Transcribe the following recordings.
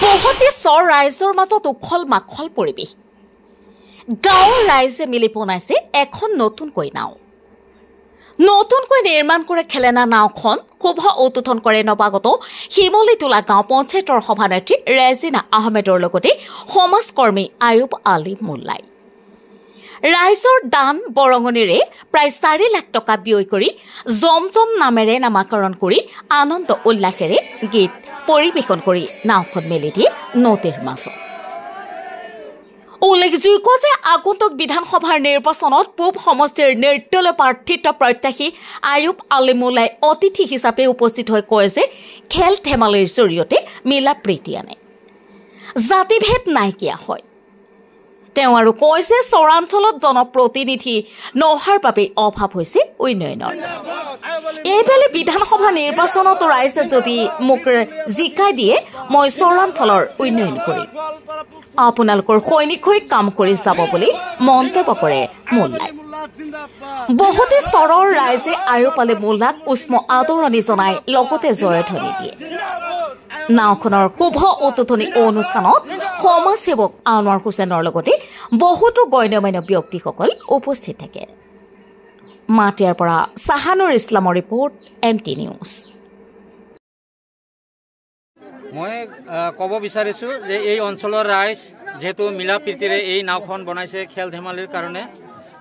বহুতে চৰ ৰাইজৰ মাজত উখল মাখল পৰিৱেশ গাঁৱৰ ৰাইজে মিলি বনাইছে এখন নতুনকৈ নাও নতুনকৈ নিৰ্মাণ কৰে খেলেনা নাওখন শোভা উত্তোলন কৰে নৱাগত শিমলিতোলা গাঁও পঞ্চায়তৰ সভানেত্ৰী ৰেজিনা আহমেদৰ লগতে সমাজকৰ্মী আয়ুব আলী মোল্লাই ৰাইজৰ দান বৰঙণিৰে প্ৰায় 4 লাখ টকা ব্যয় কৰি জমজম নামেৰে নামাকৰণ কৰি আনন্দ উল্লাসেৰে গীত পৰিৱেশন কৰি নাওখন মেলি দিয়ে নদীৰ মাজত উল্লেখযোগ্য যে আগন্তুক বিধানসভাৰ নিৰ্বাচনত পূব সমষ্টিৰ নিৰ্দলীয় প্ৰাৰ্থিত্ব প্ৰত্যাশী আয়ুব আলী মোল্লাই অতিথি হিচাপে উপস্থিত হৈ কয় যে খেল ধেমালিৰ জৰিয়তে মিলা প্ৰীতি আনে জাতিভেদ নাইকিয়া হয় তেওঁ আৰু কয় যে চৰাঞ্চলত জনপ্ৰতিনিধি নহাৰ বাবে অভাৱ হৈছে উন্নয়নৰ এইবেলে বিধানসভা নিৰ্বাচনত ৰাইজে যদি মোক জিকাই দিয়ে মই চৰাঞ্চলৰ উন্নয়ন কৰিম আপোনালোকৰ সৈনিক হৈ কাম কৰি যাব বুলি মন্তব্য কৰে মোল্লাই বহুতে চৰৰ ৰাইজে আয়ুব আলী মোল্লাক উষ্ম আদৰণি জনাই লগতে জয়ধ্বনি দিয়ে নাওখনৰ শুভ উদ্বোধনী অনুষ্ঠানত সমাজসেৱক আনোৱাৰ হুছেইনৰ লগতে বহুতো গণ্যমান্য ব্যক্তিসকল উপস্থিত থাকে মাটিয়াৰ পৰা সাহানুৰ ইছলামৰ ৰিপৰ্ট MT নিউজ মই ক'ব বিচাৰিছো যে এই অঞ্চলৰ ৰাইজ যেহেতু মিলা প্ৰীতিৰে এই নাওখন বনাইছে খেল ধেমালিৰ কাৰণে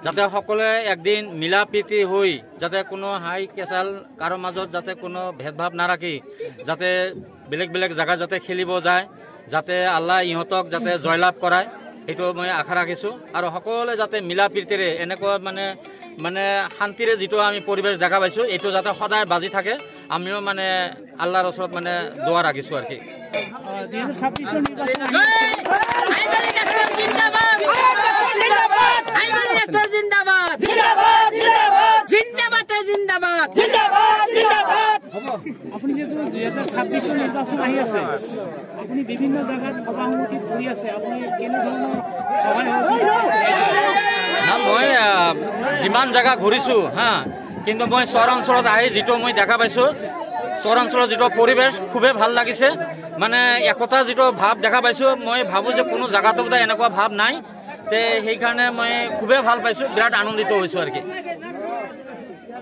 যাতে সকলোৱে একদিন মিলা প্ৰীতি হৈ যাতে কোনো হাই কেচাল কাৰো মাজত যাতে কোনো ভেদভাৱ নাৰাখি যাতে বেলেগ বেলেগ জায়গা যাতে খেলিব যায় যাতে আল্লাহ ইহঁতক যাতে জয়লাভ কৰায় এইটো মই আশা ৰাখিছো আৰু সকলোৱে যাতে মিলা প্ৰীতিৰে এনেকুৱা মানে শান্তিৰে যেটো আমি পৰিবেশ দেখা পাইছো এটো যাতে সদায় বাজি থাকে আমিও মানে আল্লাহৰ ওচৰত মানে দোয়া ৰাখিছো আর কি 2026 নির্বাচন জিন্দাবাদ জিন্দাবাদ জিন্দাবাদ জিন্দাবাদ জিন্দাবাদ জিন্দাবাদ আপনি যেহেতু 2026 নির্বাচন আহি আছে আপনি বিভিন্ন জায়গাত সভাপতি হৈ আছে আপনি কেনে ধৰণৰ মই যিমান জায়গা ঘুৰিছো হা কিন্তু মই চৰাঞ্চলত আহি যেটো মই দেখা পাইছো চৰাঞ্চলৰ যেটো পৰিবেশ খুবে ভাল লাগিছে মানে একতা যেটো ভাব দেখা পাইছো মই ভাবো যে কোনো জায়গাতো এনেকুৱা ভাব নাই তে সেই কাৰণে মই খুবে ভাল পাইছো বিৰাট আনন্দিত হৈছো আৰ কি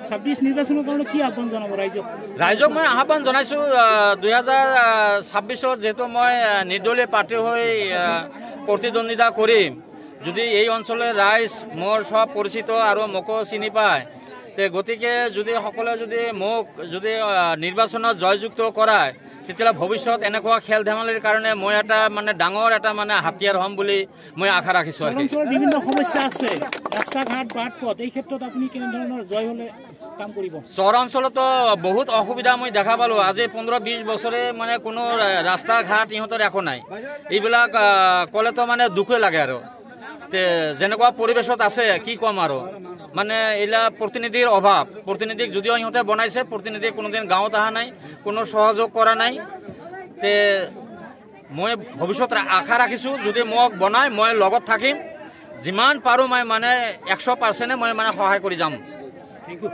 26 নিৰ্বাচনৰ কাৰণে কি আহ্বান জনাব ৰাইজক মই আহ্বান জনাইছো 2026 যেটো মই নিৰ্দলীয় প্ৰাৰ্থী হৈ প্ৰতিদ্বন্দ্বিতা কৰিম যদি এই অঞ্চলৰ ৰাইজ মোৰ সব পৰিচিত আৰু মোকো চিনি পায় তে গতিকে যদি সকলে যদি মোক যদি নিৰ্বাচনত জয়যুক্ত কৰায় তেতিয়া ভৱিষ্যত এনেকুৱা খেল ধেমালিৰ কাৰণে মই এটা মানে ডাঙৰ এটা মানে হাতিয়াৰ হ'ম বুলি মই আশা ৰাখিছো আৰু বিভিন্ন সমস্যা আছে ৰাস্তা ঘাট বাট পথ এই ক্ষেত্ৰত আপুনি কেনে ধৰণৰ জয় হলে কাম কৰিব চৰাঞ্চলত বহুত অসুবিধা মই দেখা পালো আজি 15-20 বছৰে মানে কোনো ৰাস্তা ঘাট ইহঁতৰ একো নাই এইবিলাক কলে তো মানে দুখে লাগে আৰু যেনেকুৱা পৰিবেশত আছে কি কম আৰু মানে এলা প্ৰতিনিধিৰ অভাৱ প্ৰতিনিধিক যদিও ইহঁতে বনাইছে প্ৰতিনিধি কোনোদিন গাঁৱত অহা নাই কোনো সহযোগ কৰা নাই তে মই ভৱিষ্যত আশা ৰাখিছো যদি মোক বনাই মই লগত থাকিম যিমান পাৰো মই মানে 100% মই মানে সহায় কৰি যাম থ্যাংক ইউ